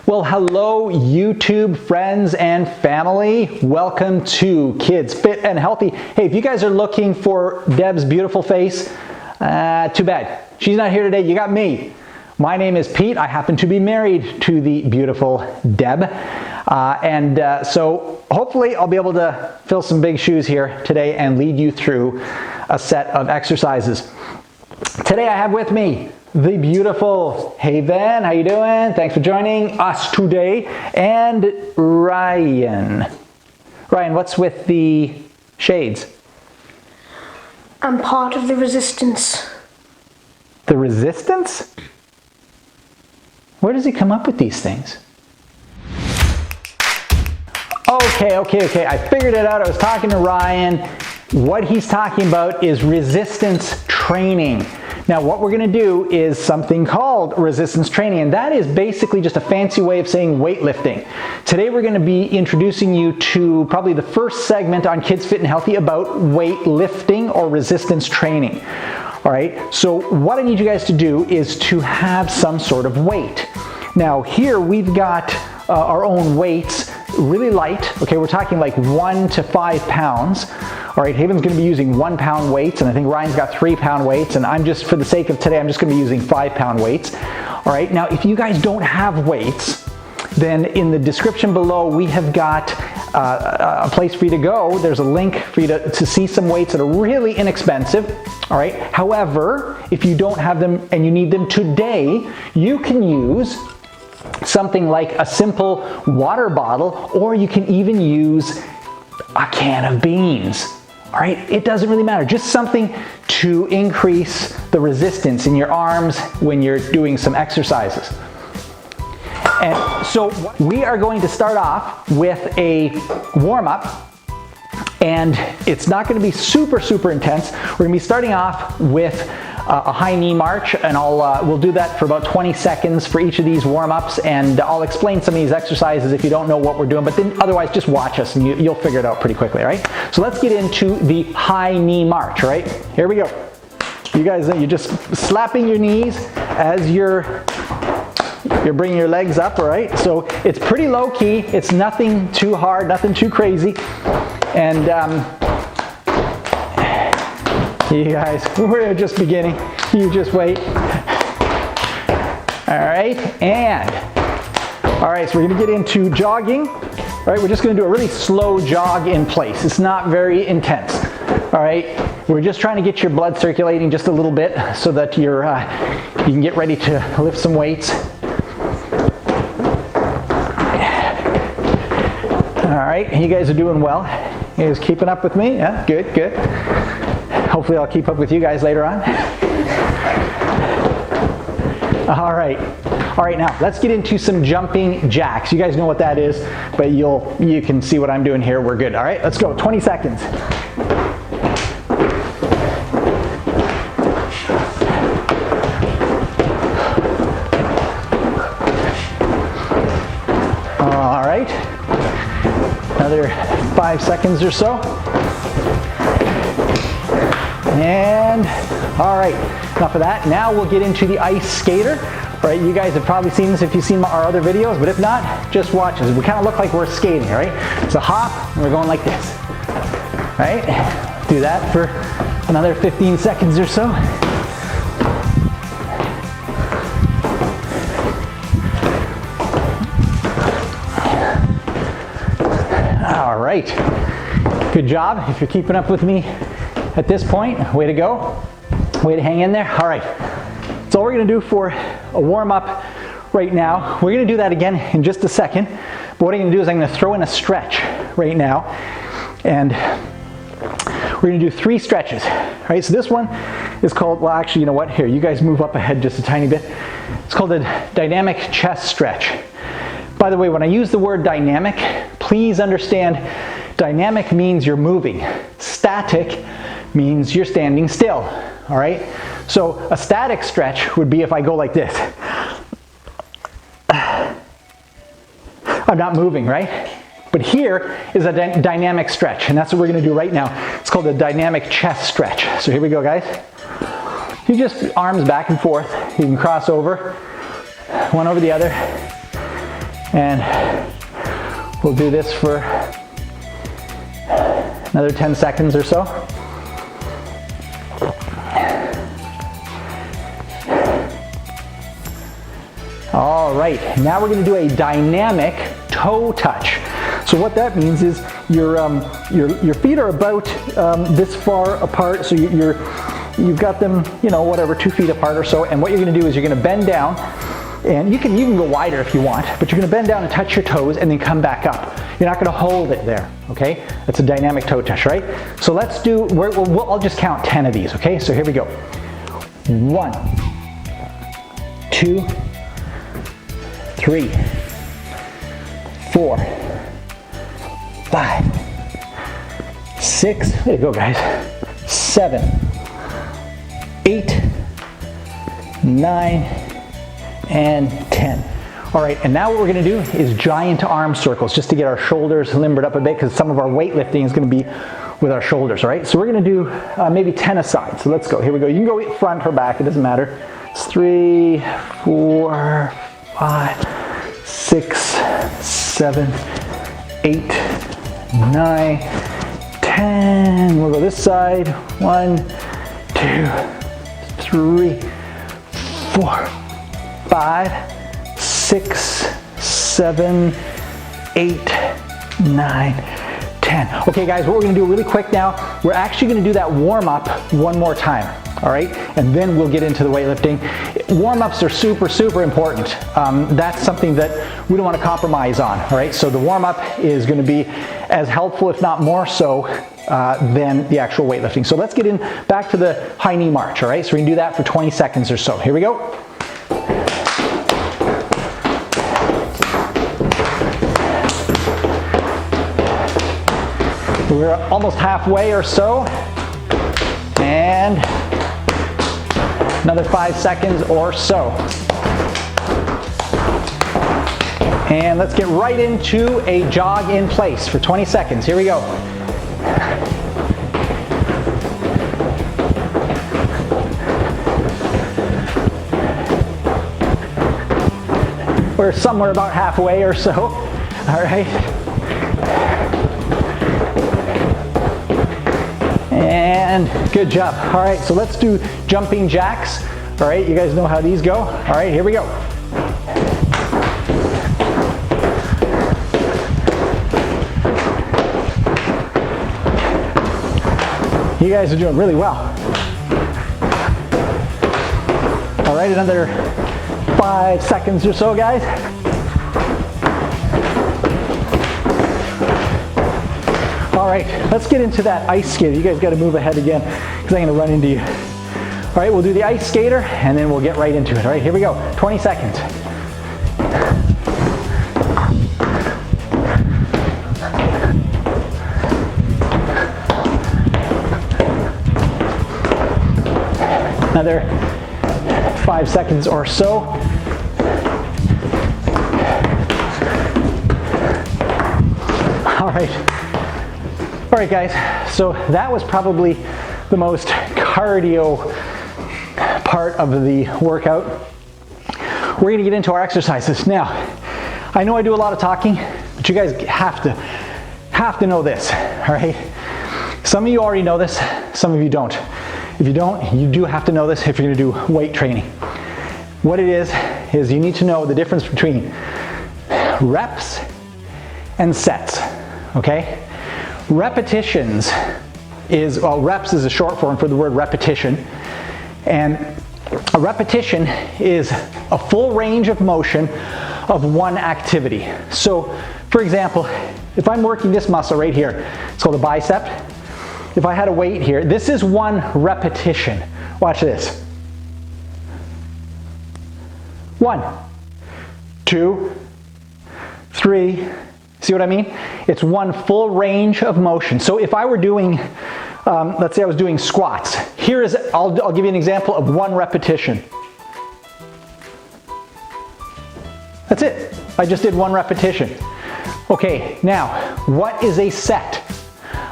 Well, hello YouTube friends and family. Welcome to Kids Fit and Healthy. Hey, if you guys are looking for Deb's beautiful face, too bad. She's not here today. You got me. My name is Pete. I happen to be married to the beautiful Deb. So hopefully I'll be able to fill some big shoes here today and lead you through a set of exercises. Today I have with me the beautiful Haven. How you doing? Thanks for joining us today. And Ryan. Ryan, what's with the shades? I'm part of the resistance. The resistance? Where does he come up with these things? Okay. I figured it out. I was talking to Ryan. What he's talking about is resistance training. Now, what we're going to do is something called resistance training, and that is basically just a fancy way of saying weightlifting. Today, we're going to be introducing you to probably the first segment on Kids Fit and Healthy about weightlifting or resistance training. All right, so what I need you guys to do is to have some sort of weight. Now, here we've got our own weights, really light. Okay, we're talking like 1 to 5 pounds. All right, Haven's going to be using 1 pound weights, and I think Ryan's got 3 pound weights, and I'm just, for the sake of today, I'm just going to be using 5 pound weights. All right, now if you guys don't have weights, then in the description below, we have got a place for you to go. There's a link for you to see some weights that are really inexpensive. All right, however, if you don't have them and you need them today, you can use something like a simple water bottle, or you can even use a can of beans. All right, it doesn't really matter. Just something to increase the resistance in your arms when you're doing some exercises. And so we are going to start off with a warm-up, and it's not going to be super intense. We're going to be starting off with a high knee march, and we'll do that for about 20 seconds for each of these warm-ups, and I'll explain some of these exercises if you don't know what we're doing, but then otherwise just watch us and you'll figure it out pretty quickly, all right? So let's get into the high knee march, all right? Here we go. You guys, you're just slapping your knees as you're bringing your legs up, all right? So it's pretty low key. It's nothing too hard, nothing too crazy. And you guys, we're just beginning. You just wait. All right, all right, so we're gonna get into jogging. All right, we're just gonna do a really slow jog in place. It's not very intense. All right, we're just trying to get your blood circulating just a little bit so that you can get ready to lift some weights. All right, you guys are doing well. You guys keeping up with me? Yeah, good. Hopefully I'll keep up with you guys later on. All right, now let's get into some jumping jacks. You guys know what that is, but you can see what I'm doing here. We're good. All right, let's go. 20 seconds. All right, another 5 seconds or so. And all right, enough of that. Now we'll get into the ice skater. All right, you guys have probably seen this if you've seen our other videos, but if not, just watch us. We kind of look like we're skating, right? It's a hop, and we're going like this. All right, do that for another 15 seconds or so. All right, good job. If you're keeping up with me at this point, way to go. Way to hang in there. All right, that's all we're gonna do for a warm-up right now. We're gonna do that again in just a second, but what I'm gonna do is I'm gonna throw in a stretch right now, and we're gonna do 3 stretches. All right, so this one is called, well actually, you know what? Here, you guys move up ahead just a tiny bit. It's called a dynamic chest stretch. By the way, when I use the word dynamic, please understand dynamic means you're moving. Static means you're standing still, all right? So a static stretch would be if I go like this. I'm not moving, right? But here is a dynamic stretch, and that's what we're gonna do right now. It's called a dynamic chest stretch. So here we go, guys. You just arms back and forth. You can cross over, one over the other. And we'll do this for another 10 seconds or so. All right, now we're gonna do a dynamic toe touch. So what that means is your feet are about this far apart, so you've got them, you know, whatever, 2 feet apart or so, and what you're gonna do is you're gonna bend down, and you can go wider if you want, but you're gonna bend down and touch your toes and then come back up. You're not gonna hold it there, okay? That's a dynamic toe touch, right? So let's do, I'll just count 10 of these, okay? So here we go. 1, 2, 3, 4, 5, 6, there you go guys, 7, 8, 9, and 10. All right, and now what we're gonna do is giant arm circles just to get our shoulders limbered up a bit because some of our weightlifting is gonna be with our shoulders, all right? So we're gonna do maybe 10 aside. So let's go, here we go. You can go front or back, it doesn't matter. It's 3, 4, 5, 6, 7, 8, 9, 10. We'll go this side. 1, 2, 3, 4, 5, 6, 7, 8, 9, 10. Okay guys, what we're gonna do really quick now, we're actually gonna do that warm up one more time, all right? And then we'll get into the weightlifting. Warm-ups are super, super important. That's something that we don't wanna compromise on, all right? So the warm-up is gonna be as helpful, if not more so, than the actual weightlifting. So let's get in back to the high knee march, all right? So we're gonna do that for 20 seconds or so. Here we go. We're almost halfway or so, and another 5 seconds or so. And let's get right into a jog in place for 20 seconds. Here we go. We're somewhere about halfway or so, all right? And good job. All right, so let's do jumping jacks. All right, you guys know how these go. All right, here we go. You guys are doing really well. All right, another 5 seconds or so, guys. All right, let's get into that ice skater. You guys got to move ahead again because I'm going to run into you. All right, we'll do the ice skater and then we'll get right into it. All right, here we go. 20 seconds. Another 5 seconds or so. All right. All right guys, so that was probably the most cardio part of the workout. We're gonna get into our exercises. Now, I know I do a lot of talking, but you guys have to know this, all right? Some of you already know this, some of you don't. If you don't, you do have to know this if you're gonna do weight training. What it is you need to know the difference between reps and sets, okay? Repetitions is, well, reps is a short form for the word repetition. And a repetition is a full range of motion of one activity. So, for example, if I'm working this muscle right here, it's called a bicep. If I had a weight here, this is one repetition. Watch this. 1, 2, 3, see what I mean? It's one full range of motion. So if I were doing, let's say I was doing squats. Here is, I'll give you an example of one repetition. That's it. I just did one repetition. Okay, now, what is a set?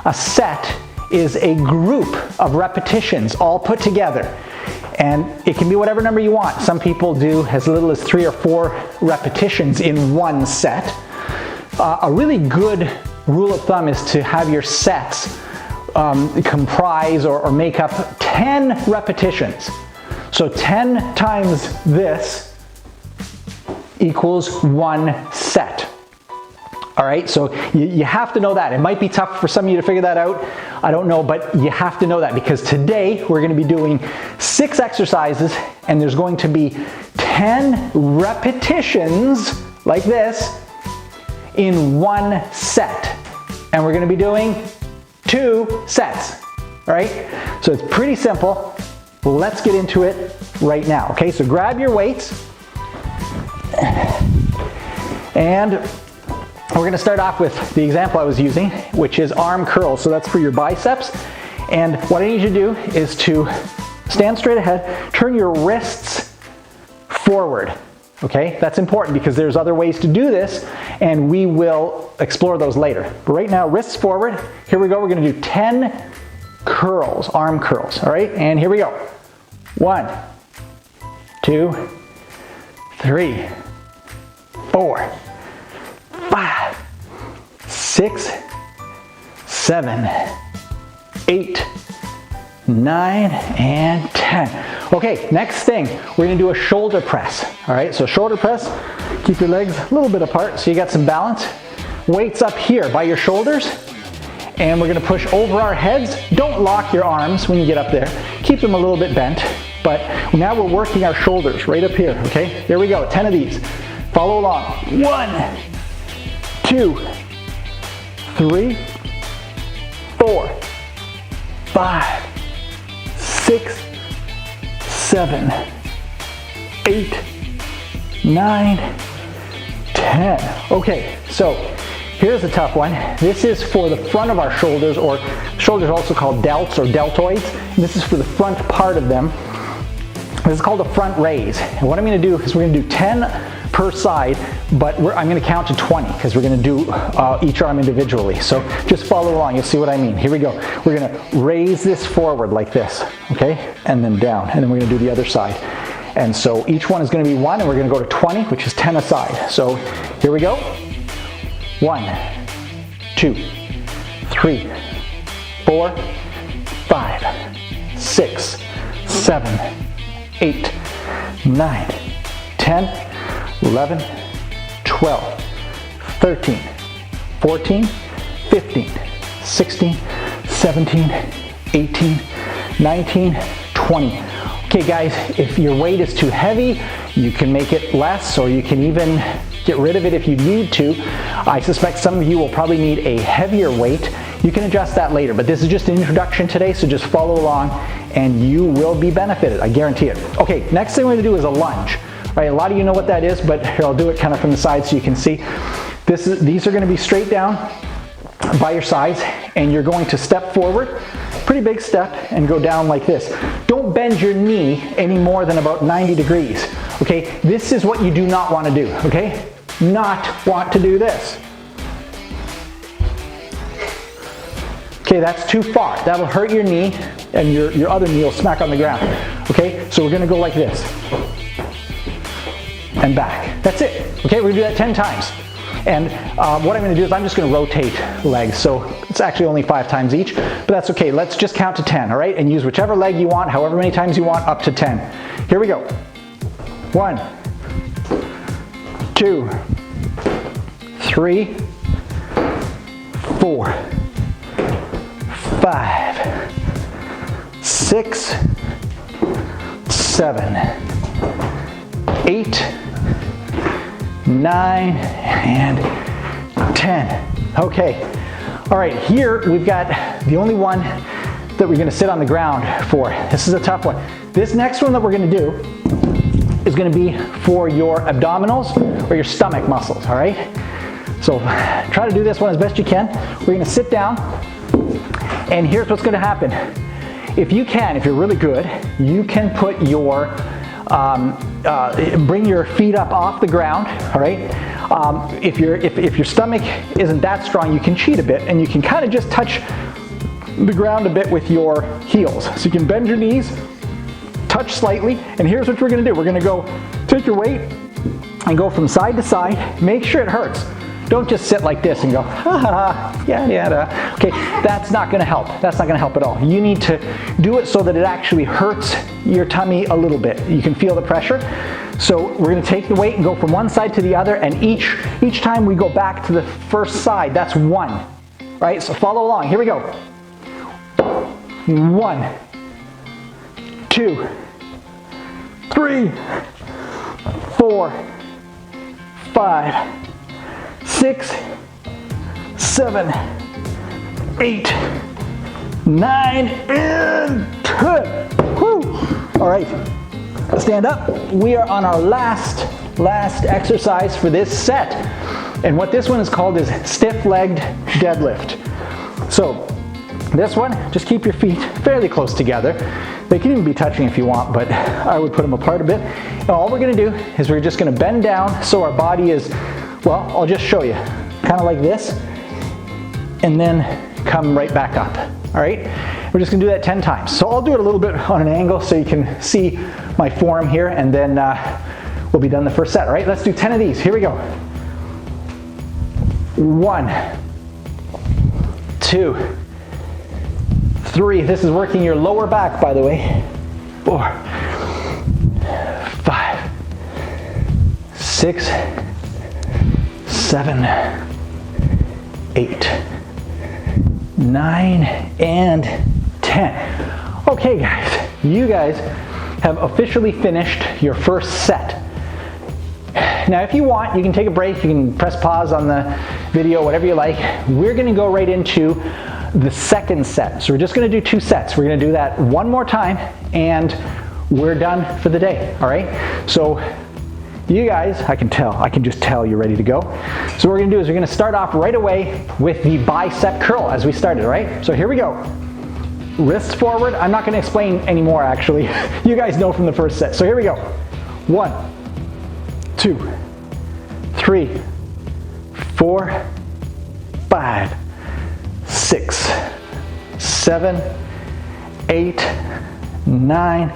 A set is a group of repetitions all put together. And it can be whatever number you want. Some people do as little as 3 or 4 repetitions in one set. A really good rule of thumb is to have your sets comprise or make up 10 repetitions. So 10 times this equals 1 set. All right, so you have to know that. It might be tough for some of you to figure that out. I don't know, but you have to know that because today we're going to be doing 6 exercises and there's going to be 10 repetitions like this in 1 set. And we're going to be doing 2 sets. All right, so it's pretty simple. Let's get into it right now. Okay, so grab your weights and we're going to start off with the example I was using, which is arm curls. So that's for your biceps. And what I need you to do is to stand straight ahead, turn your wrists forward. Okay, that's important because there's other ways to do this and we will explore those later. But right now, wrists forward. Here we go. We're going to do 10 curls, arm curls. All right, and here we go. 1, 2, 3, 4, 5, 6, 7, 8, 9, and 10. Okay, next thing, we're gonna do a shoulder press. All right, so shoulder press, keep your legs a little bit apart so you got some balance. Weights up here by your shoulders, and we're gonna push over our heads. Don't lock your arms when you get up there. Keep them a little bit bent, but now we're working our shoulders right up here, okay? Here we go, 10 of these. Follow along. 1, 2, 3, 4, 5, 6, 7, 8, 9, 10. Okay, so here's a tough one. This is for the front of our shoulders, or shoulders are also called delts or deltoids. And this is for the front part of them. This is called a front raise. And what I'm going to do is we're going to do 10 per side, but I'm going to count to 20 because we're going to do each arm individually. So just follow along, you'll see what I mean. Here we go. We're going to raise this forward like this, okay? And then down, and then we're going to do the other side. And so each one is going to be 1, and we're going to go to 20, which is 10 a side. So here we go. 1, 2, 3, 4, 5, 6, 7, 8, 9, 10, 11, 12, 13, 14, 15, 16, 17, 18, 19, 20. Okay guys, if your weight is too heavy, you can make it less, or you can even get rid of it if you need to. I suspect some of you will probably need a heavier weight. You can adjust that later, but this is just an introduction today, so just follow along and you will be benefited, I guarantee it. Okay, next thing we're gonna do is a lunge. Right, a lot of you know what that is, but here I'll do it kind of from the side so you can see. These are going to be straight down by your sides, and you're going to step forward, pretty big step, and go down like this. Don't bend your knee any more than about 90 degrees. Okay, this is what you do not want to do. Okay, not want to do this. Okay, that's too far. That'll hurt your knee, and your other knee will smack on the ground. Okay, so we're going to go like this. And back. That's it. Okay, we're gonna do that 10 times. And what I'm gonna do is I'm just gonna rotate legs. So it's actually only 5 times each, but that's okay. Let's just count to 10, all right? And use whichever leg you want, however many times you want, up to 10. Here we go. 1, 2, 3, 4, 5, 6, 7, 8, 9, and 10. Okay, all right, here we've got the only one that we're gonna sit on the ground for. This is a tough one. This next one that we're gonna do is gonna be for your abdominals or your stomach muscles, all right? So try to do this one as best you can. We're gonna sit down, and here's what's gonna happen. If you can, if you're really good, you can put your bring your feet up off the ground, all right? If your stomach isn't that strong, you can cheat a bit and you can kind of just touch the ground a bit with your heels. So you can bend your knees, touch touch slightly, and here's what we're gonna do. We're gonna go, take your weight and go from side to side. Make sure it hurts. Don't just sit like this and go, ha ha, yeah, yeah. Okay, that's not gonna help. That's not gonna help at all. You need to do it so that it actually hurts your tummy a little bit. You can feel the pressure. So we're gonna take the weight and go from one side to the other, and each time we go back to the first side, that's one. Right, so follow along. Here we go. 1, 2, 3, 4, 5, 6, 7, 8, 9, and 10. Woo. All right, stand up. We are on our last exercise for this set. And what this one is called is stiff-legged deadlift. So this one, just keep your feet fairly close together. They can even be touching if you want, but I would put them apart a bit. And all we're gonna do is we're just gonna bend down so our body is, well, I'll just show you. Kind of like this, and then come right back up, all right? We're just gonna do that 10 times. So I'll do it a little bit on an angle so you can see my form here, and then we'll be done the first set, all right? Let's do 10 of these. Here we go. 1, 2, 3. This is working your lower back, by the way. 4, 5, 6, 7, 8, 9, and 10. Okay, guys, you guys have officially finished your first set. Now, if you want, you can take a break, you can press pause on the video, whatever you like. We're gonna go right into the second set. So we're just gonna do 2 sets. We're gonna do that one more time, and we're done for the day, all right? So you guys, I can just tell you're ready to go. So what we're gonna do is we're gonna start off right away with the bicep curl as we started, right? So here we go. Wrists forward. I'm not gonna explain anymore, actually. You guys know from the first set. So here we go. 1, 2, 3, 4, 5, 6, 7, 8, 9,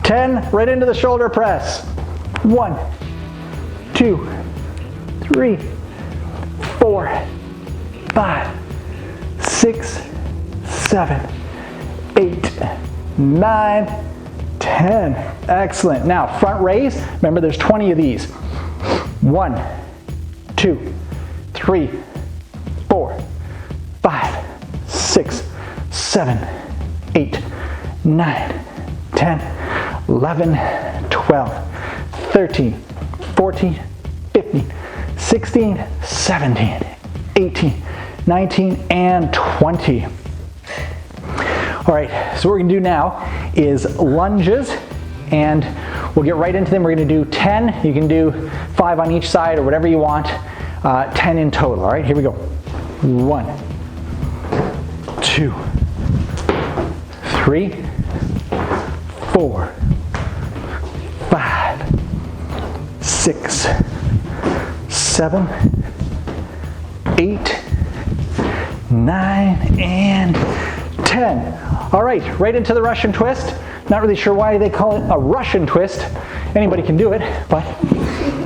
10. Right into the shoulder press. 1, 2, 3, 4, 5, 6, 7, 8, 9, 10. Excellent. Now front raise. Remember, there's 20 of these. 1, 2, 3, 4, 5, 6, 7, 8, 9, 10, 11, 12, 13, 14, 15, 16, 17, 18, 19, and 20. All right, so what we're gonna do now is lunges, and we'll get right into them. We're gonna do 10. You can do 5 on each side or whatever you want, 10 in total. All right, here we go. 1, 2, 3, 4, 5, 6, 7, 8, 9, and 10. All right into the Russian twist. Not really sure why they call it a Russian twist. Anybody can do it, but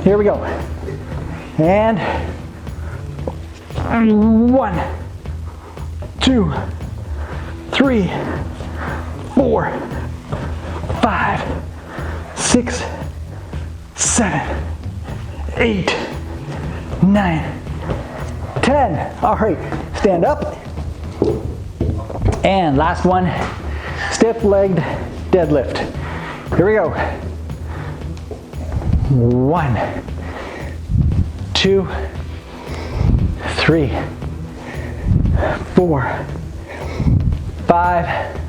here we go. And 1, 2, 3, 4, 5, 6, 7, 8, 9, 10. All right, stand up. And last one, stiff-legged deadlift. Here we go. 1, 2, 3, 4, 5,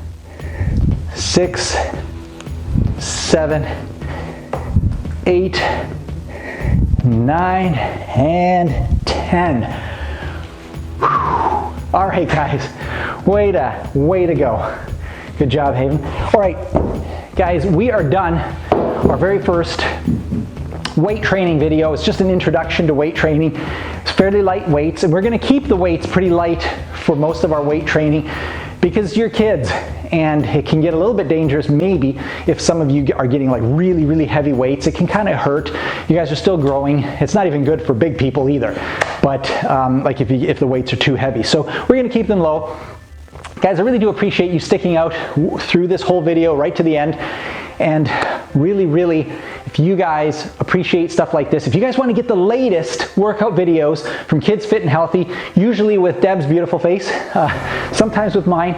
6, 7, 8, 9, and 10. Whew. All right, guys, way to go. Good job, Haven. All right, guys, we are done. Our very first weight training video. It's just an introduction to weight training. It's fairly light weights, and we're gonna keep the weights pretty light for most of our weight training. because you're kids, and it can get a little bit dangerous maybe if some of you are getting like really, really heavy weights. It can kind of hurt. You guys are still growing. It's not even good for big people either, but like if the weights are too heavy. So we're gonna keep them low. Guys, I really do appreciate you sticking out through this whole video right to the end. And really, really, if you guys appreciate stuff like this, if you guys want to get the latest workout videos from Kids Fit and Healthy, usually with Deb's beautiful face, sometimes with mine,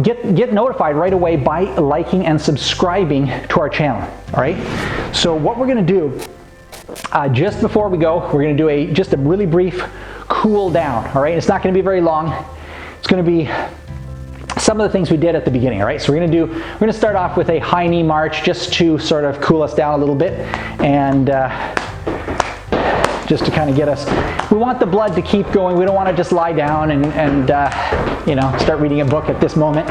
get notified right away by liking and subscribing to our channel, all right? So what we're going to do, just before we go, we're going to do just a really brief cool down, all right? It's not going to be very long. It's going to be some of the things we did at the beginning, all right? So we're gonna start off with a high knee march just to sort of cool us down a little bit, and just to kind of get us, we want the blood to keep going. We don't want to just lie down and you know, start reading a book at this moment.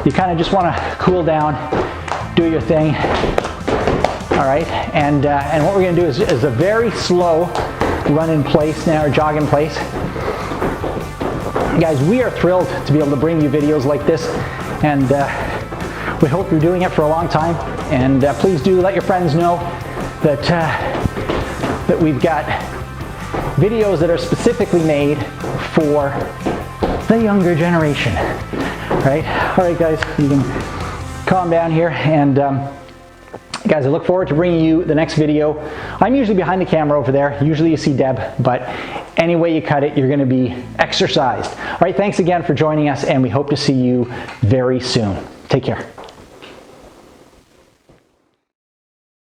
You kind of just want to cool down, do your thing, all right? And what we're gonna do is a very slow run in place now, or jog in place. Guys, we are thrilled to be able to bring you videos like this, and we hope you're doing it for a long time. And please do let your friends know that that we've got videos that are specifically made for the younger generation, right? All right, guys, you can calm down here, and guys, I look forward to bringing you the next video. I'm usually behind the camera over there. Usually you see Deb, but any way you cut it, you're going to be exercised. All right, thanks again for joining us, and we hope to see you very soon. Take care.